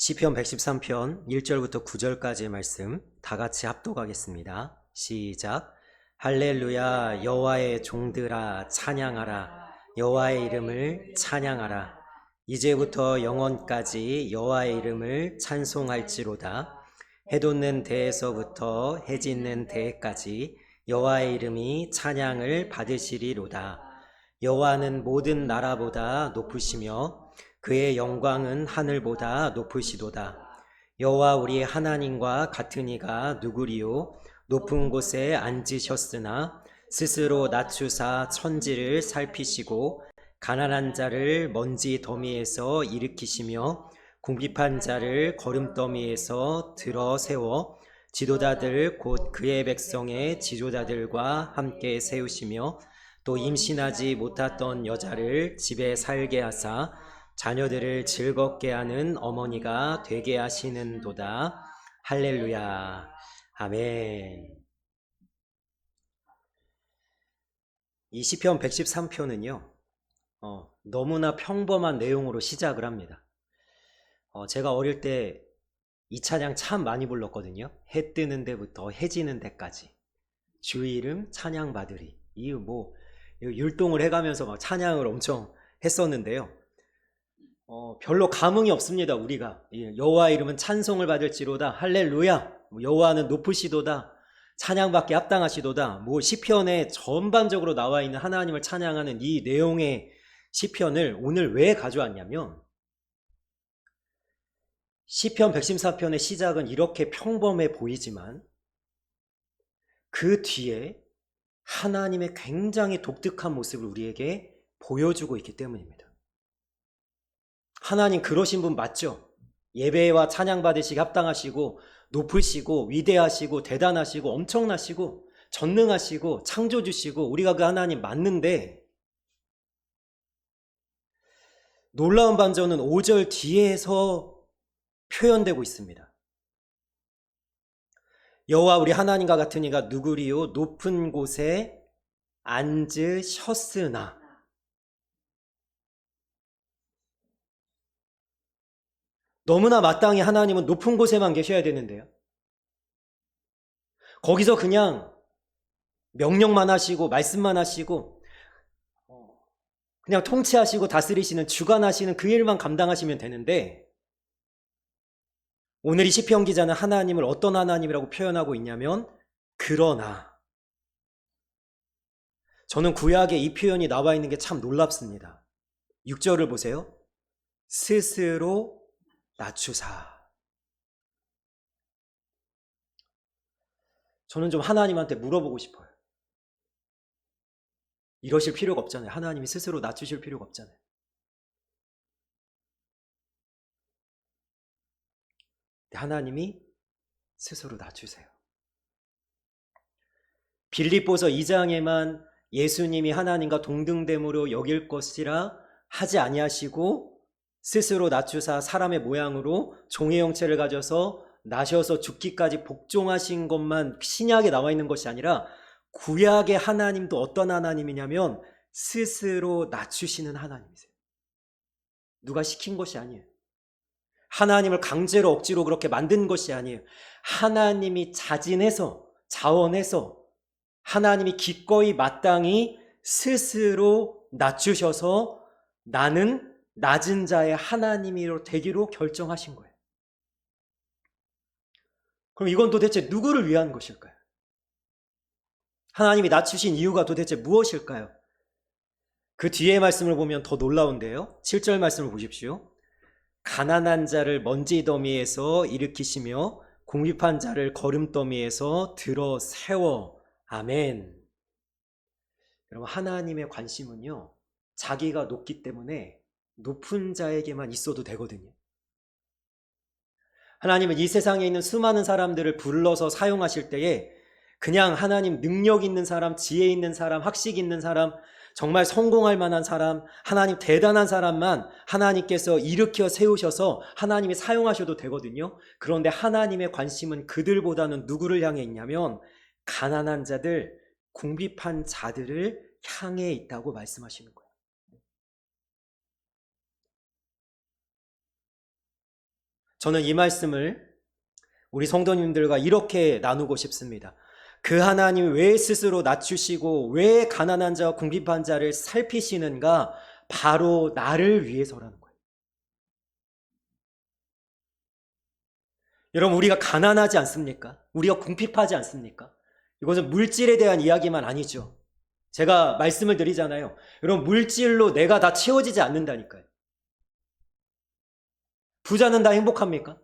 시편 113편 1절부터 9절까지의 말씀 다 같이 합독하겠습니다. 시작. 할렐루야. 여호와의 종들아 찬양하라. 여호와의 이름을 찬양하라. 이제부터 영원까지 여호와의 이름을 찬송할지로다. 해 돋는 데에서부터 해 짓는 데까지 여호와의 이름이 찬양을 받으시리로다. 여호와는 모든 나라보다 높으시며 그의 영광은 하늘보다 높으시도다. 여호와 우리 하나님과 같은 이가 누구리요? 높은 곳에 앉으셨으나 스스로 낮추사 천지를 살피시고 가난한 자를 먼지 더미에서 일으키시며 궁핍한 자를 거름더미에서 들어 세워 지도자들 곧 그의 백성의 지도자들과 함께 세우시며 또 임신하지 못했던 여자를 집에 살게 하사 자녀들을 즐겁게 하는 어머니가 되게 하시는도다. 할렐루야. 아멘. 이 시편 113편은요, 너무나 평범한 내용으로 시작을 합니다. 제가 어릴 때 이 찬양 참 많이 불렀거든요. 해 뜨는 데부터 해 지는 데까지. 주 이름 찬양 받으리. 이 율동을 해가면서 막 찬양을 엄청 했었는데요. 별로 감흥이 없습니다. 우리가 여호와 이름은 찬송을 받을지로다. 할렐루야. 여호와는 높으시도다. 찬양받기 합당하시도다. 시편에 전반적으로 나와 있는 하나님을 찬양하는 이 내용의 시편을 오늘 왜 가져왔냐면, 시편 114편의 시작은 이렇게 평범해 보이지만 그 뒤에 하나님의 굉장히 독특한 모습을 우리에게 보여주고 있기 때문입니다. 하나님 그러신 분 맞죠? 예배와 찬양 받으시기 합당하시고 높으시고 위대하시고 대단하시고 엄청나시고 전능하시고 창조주시고 우리가 그 하나님 맞는데, 놀라운 반전은 5절 뒤에서 표현되고 있습니다. 여호와 우리 하나님과 같은 이가 누구리요? 높은 곳에 앉으셨으나. 너무나 마땅히 하나님은 높은 곳에만 계셔야 되는데요. 거기서 그냥 명령만 하시고 말씀만 하시고 그냥 통치하시고 다스리시는 주관하시는 그 일만 감당하시면 되는데, 오늘 이 시편 기자는 하나님을 어떤 하나님이라고 표현하고 있냐면 그러나. 저는 구약에 이 표현이 나와 있는 게 참 놀랍습니다. 6절을 보세요. 스스로 낮추사. 저는 좀 하나님한테 물어보고 싶어요. 이러실 필요가 없잖아요. 하나님이 스스로 낮추실 필요가 없잖아요. 하나님이 스스로 낮추세요. 빌립보서 2장에만 예수님이 하나님과 동등됨으로 여길 것이라 하지 아니하시고 스스로 낮추사 사람의 모양으로 종의 형체를 가져서 나셔서 죽기까지 복종하신 것만 신약에 나와 있는 것이 아니라 구약의 하나님도 어떤 하나님이냐면 스스로 낮추시는 하나님이세요. 누가 시킨 것이 아니에요. 하나님을 강제로 억지로 그렇게 만든 것이 아니에요. 하나님이 자진해서 자원해서 하나님이 기꺼이 마땅히 스스로 낮추셔서 나는 낮은 자의 하나님이 되기로 결정하신 거예요. 그럼 이건 도대체 누구를 위한 것일까요? 하나님이 낮추신 이유가 도대체 무엇일까요? 그 뒤에 말씀을 보면 더 놀라운데요. 7절 말씀을 보십시오. 가난한 자를 먼지 더미에서 일으키시며 궁핍한 자를 거름더미에서 들어 세워. 아멘. 여러분, 하나님의 관심은요, 자기가 높기 때문에 높은 자에게만 있어도 되거든요. 하나님은 이 세상에 있는 수많은 사람들을 불러서 사용하실 때에 그냥 하나님 능력 있는 사람, 지혜 있는 사람, 학식 있는 사람, 정말 성공할 만한 사람, 하나님 대단한 사람만 하나님께서 일으켜 세우셔서 하나님이 사용하셔도 되거든요. 그런데 하나님의 관심은 그들보다는 누구를 향해 있냐면 가난한 자들, 궁핍한 자들을 향해 있다고 말씀하시는 거예요. 저는 이 말씀을 우리 성도님들과 이렇게 나누고 싶습니다. 그 하나님이 왜 스스로 낮추시고 왜 가난한 자와 궁핍한 자를 살피시는가? 바로 나를 위해서라는 거예요. 여러분, 우리가 가난하지 않습니까? 우리가 궁핍하지 않습니까? 이것은 물질에 대한 이야기만 아니죠. 제가 말씀을 드리잖아요. 여러분, 물질로 내가 다 채워지지 않는다니까요. 부자는 다 행복합니까?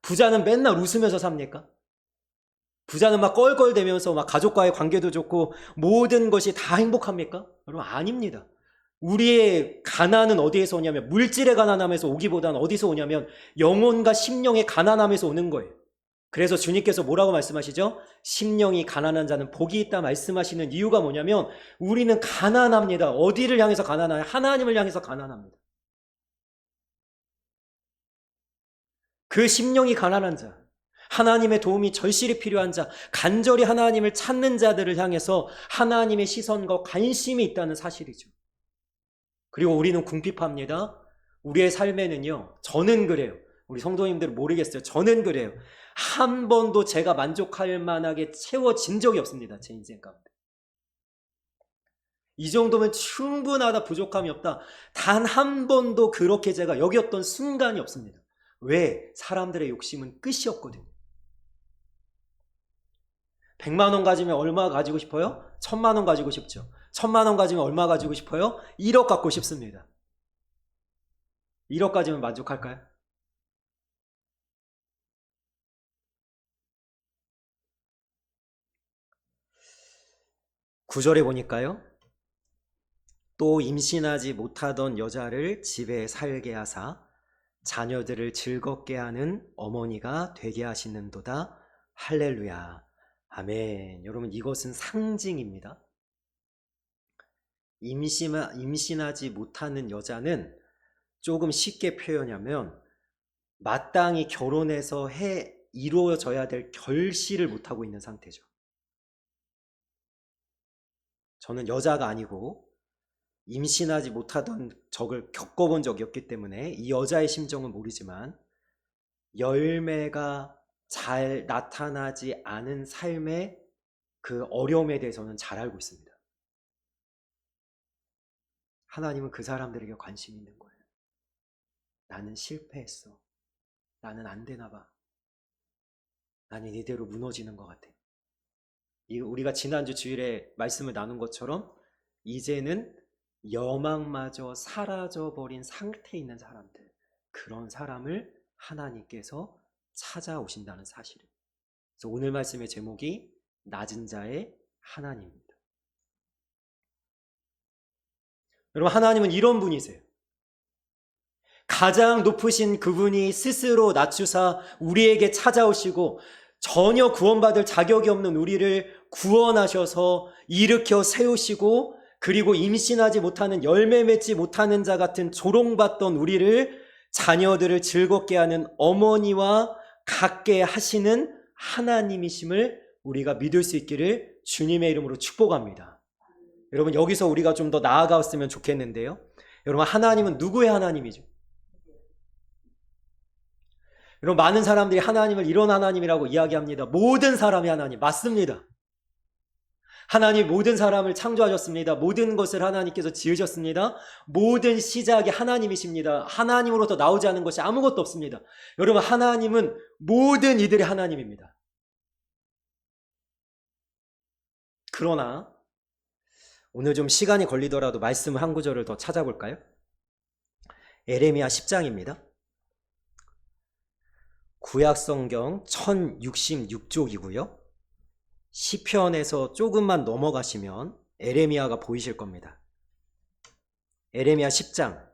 부자는 맨날 웃으면서 삽니까? 부자는 막 껄껄대면서 막 가족과의 관계도 좋고 모든 것이 다 행복합니까? 여러분, 아닙니다. 우리의 가난은 어디에서 오냐면 물질의 가난함에서 오기보다는 어디서 오냐면 영혼과 심령의 가난함에서 오는 거예요. 그래서 주님께서 뭐라고 말씀하시죠? 심령이 가난한 자는 복이 있다 말씀하시는 이유가 뭐냐면 우리는 가난합니다. 어디를 향해서 가난해요? 하나님을 향해서 가난합니다. 그 심령이 가난한 자, 하나님의 도움이 절실히 필요한 자, 간절히 하나님을 찾는 자들을 향해서 하나님의 시선과 관심이 있다는 사실이죠. 그리고 우리는 궁핍합니다. 우리의 삶에는요, 저는 그래요. 우리 성도님들은 모르겠어요. 저는 그래요. 한 번도 제가 만족할 만하게 채워진 적이 없습니다. 제 인생 가운데. 이 정도면 충분하다, 부족함이 없다. 단 한 번도 그렇게 제가 여겼던 순간이 없습니다. 왜? 사람들의 욕심은 끝이 없거든요. 100만 원 가지면 얼마 가지고 싶어요? 1000만 원 가지고 싶죠. 1000만 원 가지면 얼마 가지고 싶어요? 1억 갖고 싶습니다. 1억 가지면 만족할까요? 구절에 보니까요. 또 임신하지 못하던 여자를 집에 살게 하사 자녀들을 즐겁게 하는 어머니가 되게 하시는도다. 할렐루야. 아멘. 여러분, 이것은 상징입니다. 임신하지 못하는 여자는 조금 쉽게 표현하면 마땅히 결혼해서 이루어져야 될 결실을 못하고 있는 상태죠. 저는 여자가 아니고 임신하지 못하던 적을 겪어본 적이 없기 때문에 이 여자의 심정은 모르지만 열매가 잘 나타나지 않은 삶의 그 어려움에 대해서는 잘 알고 있습니다. 하나님은 그 사람들에게 관심이 있는 거예요. 나는 실패했어. 나는 안 되나 봐. 나는 이대로 무너지는 것 같아. 우리가 지난주 주일에 말씀을 나눈 것처럼 이제는 여망마저 사라져버린 상태에 있는 사람들, 그런 사람을 하나님께서 찾아오신다는 사실을. 그래서 오늘 말씀의 제목이 낮은 자의 하나님입니다. 여러분, 하나님은 이런 분이세요. 가장 높으신 그분이 스스로 낮추사 우리에게 찾아오시고 전혀 구원받을 자격이 없는 우리를 구원하셔서 일으켜 세우시고, 그리고 임신하지 못하는, 열매 맺지 못하는 자 같은 조롱받던 우리를, 자녀들을 즐겁게 하는 어머니와 같게 하시는 하나님이심을 우리가 믿을 수 있기를 주님의 이름으로 축복합니다. 여러분, 여기서 우리가 좀 더 나아갔으면 좋겠는데요. 여러분, 하나님은 누구의 하나님이죠? 여러분, 많은 사람들이 하나님을 이런 하나님이라고 이야기합니다. 모든 사람이 하나님. 맞습니다. 하나님 모든 사람을 창조하셨습니다. 모든 것을 하나님께서 지으셨습니다. 모든 시작이 하나님이십니다. 하나님으로부터 나오지 않은 것이 아무것도 없습니다. 여러분, 하나님은 모든 이들의 하나님입니다. 그러나 오늘 좀 시간이 걸리더라도 말씀을 한 구절을 더 찾아볼까요? 에레미야 10장입니다. 구약성경 1066쪽이고요. 시편에서 조금만 넘어가시면 에레미야가 보이실 겁니다. 에레미야 10장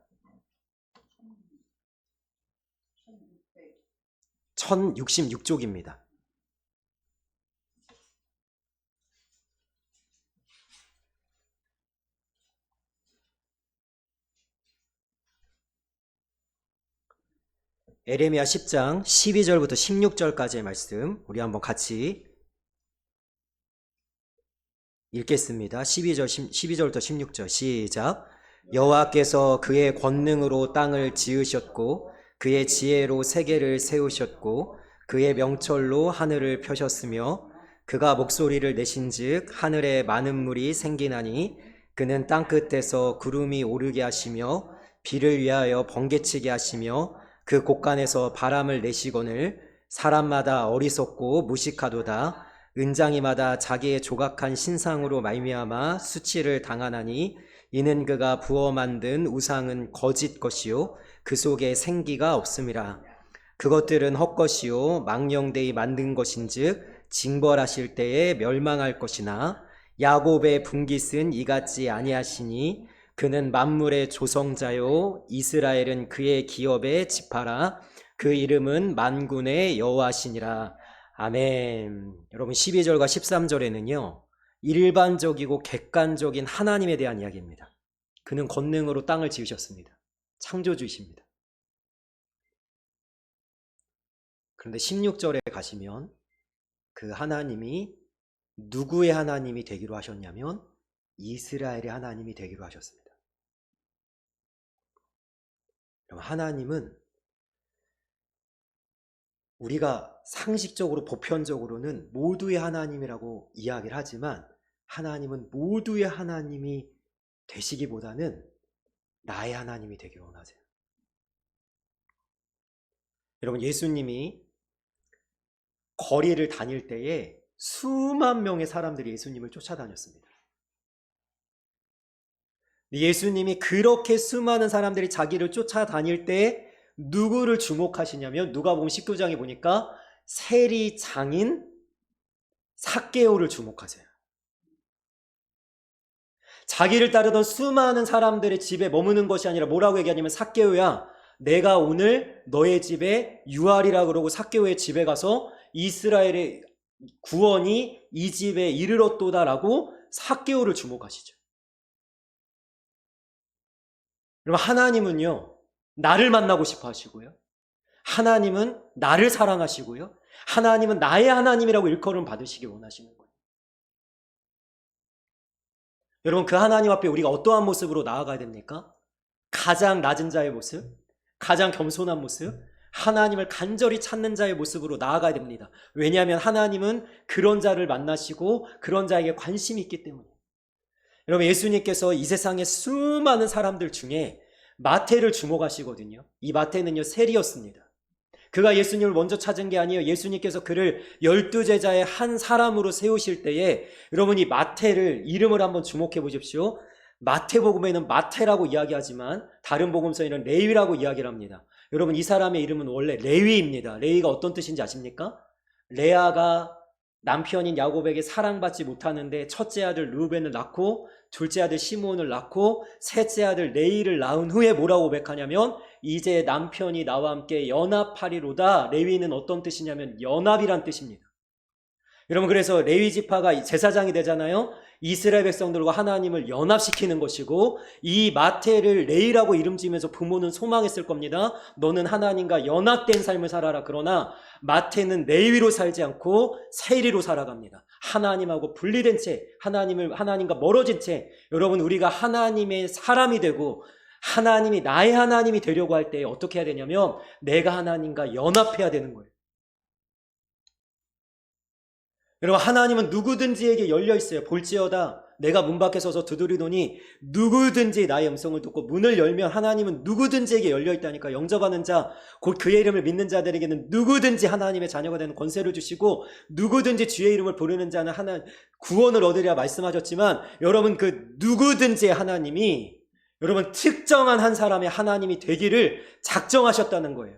1066쪽입니다. 에레미야 10장 12절부터 16절까지의 말씀 우리 한번 같이 읽겠습니다. 12절부터 16절 시작. 여호와께서 그의 권능으로 땅을 지으셨고 그의 지혜로 세계를 세우셨고 그의 명철로 하늘을 펴셨으며 그가 목소리를 내신즉 하늘에 많은 물이 생기나니 그는 땅끝에서 구름이 오르게 하시며 비를 위하여 번개치게 하시며 그 곳간에서 바람을 내시거늘 사람마다 어리석고 무식하도다. 은장이마다 자기의 조각한 신상으로 말미암아 수치를 당하나니 이는 그가 부어 만든 우상은 거짓 것이요 그 속에 생기가 없음이라. 그것들은 헛것이요 망령되이 만든 것인즉 징벌하실 때에 멸망할 것이나 야곱의 분깃은 이같지 아니하시니 그는 만물의 조성자요 이스라엘은 그의 기업의 지파라. 그 이름은 만군의 여호와시니라. 아멘. 여러분 12절과 13절에는요 일반적이고 객관적인 하나님에 대한 이야기입니다. 그는 권능으로 땅을 지으셨습니다. 창조주이십니다. 그런데 16절에 가시면 그 하나님이 누구의 하나님이 되기로 하셨냐면 이스라엘의 하나님이 되기로 하셨습니다. 그럼 하나님은 우리가 상식적으로 보편적으로는 모두의 하나님이라고 이야기를 하지만 하나님은 모두의 하나님이 되시기보다는 나의 하나님이 되기를 원하세요. 여러분 예수님이 거리를 다닐 때에 수만 명의 사람들이 예수님을 쫓아다녔습니다. 예수님이 그렇게 수많은 사람들이 자기를 쫓아다닐 때 누구를 주목하시냐면 누가복음 19장에 보니까 세리 장인 삭개오를 주목하세요. 자기를 따르던 수많은 사람들의 집에 머무는 것이 아니라 뭐라고 얘기하냐면 삭개오야 내가 오늘 너의 집에 유알이라 그러고 삭개오의 집에 가서 이스라엘의 구원이 이 집에 이르렀도다라고 삭개오를 주목하시죠. 여러분 하나님은요 나를 만나고 싶어 하시고요 하나님은 나를 사랑하시고요 하나님은 나의 하나님이라고 일컬음 받으시기 원하시는 거예요. 여러분 그 하나님 앞에 우리가 어떠한 모습으로 나아가야 됩니까? 가장 낮은 자의 모습, 가장 겸손한 모습, 하나님을 간절히 찾는 자의 모습으로 나아가야 됩니다. 왜냐하면 하나님은 그런 자를 만나시고 그런 자에게 관심이 있기 때문에. 여러분 예수님께서 이 세상의 수많은 사람들 중에 마태를 주목하시거든요. 이 마태는요 세리였습니다. 그가 예수님을 먼저 찾은 게 아니에요. 예수님께서 그를 12제자의 한 사람으로 세우실 때에 여러분 이 마태를 이름을 한번 주목해 보십시오. 마태복음에는 마태라고 이야기하지만 다른 복음서에는 레위라고 이야기를 합니다. 여러분 이 사람의 이름은 원래 레위입니다. 레위가 어떤 뜻인지 아십니까? 레아가 남편인 야곱에게 사랑받지 못하는데 첫째 아들 르우벤을 낳고 둘째 아들 시므온을 낳고 셋째 아들 레위를 낳은 후에 뭐라고 고백하냐면 이제 남편이 나와 함께 연합하리로다. 레위는 어떤 뜻이냐면 연합이란 뜻입니다. 여러분 그래서 레위 지파가 제사장이 되잖아요. 이스라엘 백성들과 하나님을 연합시키는 것이고 이 마태를 레위라고 이름 지으면서 부모는 소망했을 겁니다. 너는 하나님과 연합된 삶을 살아라. 그러나 마태는 레위로 살지 않고 세리로 살아갑니다. 하나님하고 분리된 채 하나님과 멀어진 채 여러분 우리가 하나님의 사람이 되고 하나님이 나의 하나님이 되려고 할 때 어떻게 해야 되냐면 내가 하나님과 연합해야 되는 거예요. 여러분 하나님은 누구든지에게 열려 있어요. 볼지어다 내가 문 밖에 서서 두드리더니 누구든지 나의 음성을 듣고 문을 열면 하나님은 누구든지에게 열려 있다니까. 영접하는 자 곧 그의 이름을 믿는 자들에게는 누구든지 하나님의 자녀가 되는 권세를 주시고 누구든지 주의 이름을 부르는 자는 구원을 얻으리라 말씀하셨지만 여러분 그 누구든지의 하나님이 여러분 특정한 한 사람의 하나님이 되기를 작정하셨다는 거예요.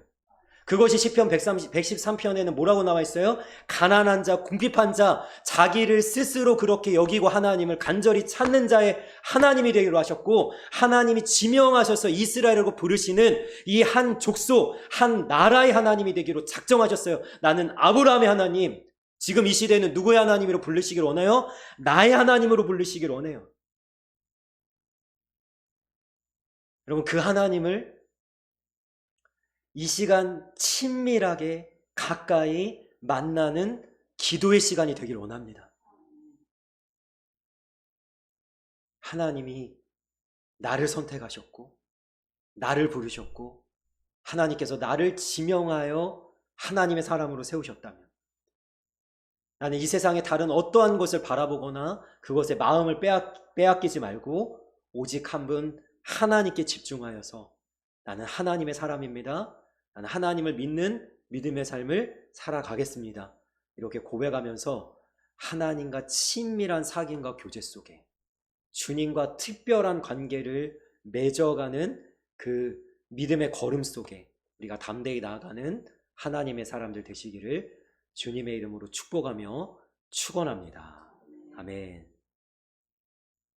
그것이 시편 113편에는 뭐라고 나와 있어요? 가난한 자, 궁핍한 자, 자기를 스스로 그렇게 여기고 하나님을 간절히 찾는 자의 하나님이 되기로 하셨고 하나님이 지명하셔서 이스라엘이라고 부르시는 이 한 족속, 한 나라의 하나님이 되기로 작정하셨어요. 나는 아브라함의 하나님, 지금 이 시대는 누구의 하나님으로 부르시길 원해요? 나의 하나님으로 부르시길 원해요. 여러분 그 하나님을 이 시간 친밀하게 가까이 만나는 기도의 시간이 되길 원합니다. 하나님이 나를 선택하셨고 나를 부르셨고 하나님께서 나를 지명하여 하나님의 사람으로 세우셨다면 나는 이 세상의 다른 어떠한 것을 바라보거나 그것에 마음을 빼앗기지 말고 오직 한 분 하나님께 집중하여서 나는 하나님의 사람입니다. 나는 하나님을 믿는 믿음의 삶을 살아가겠습니다. 이렇게 고백하면서 하나님과 친밀한 사귐과 교제 속에 주님과 특별한 관계를 맺어가는 그 믿음의 걸음 속에 우리가 담대히 나아가는 하나님의 사람들 되시기를 주님의 이름으로 축복하며 축원합니다. 아멘.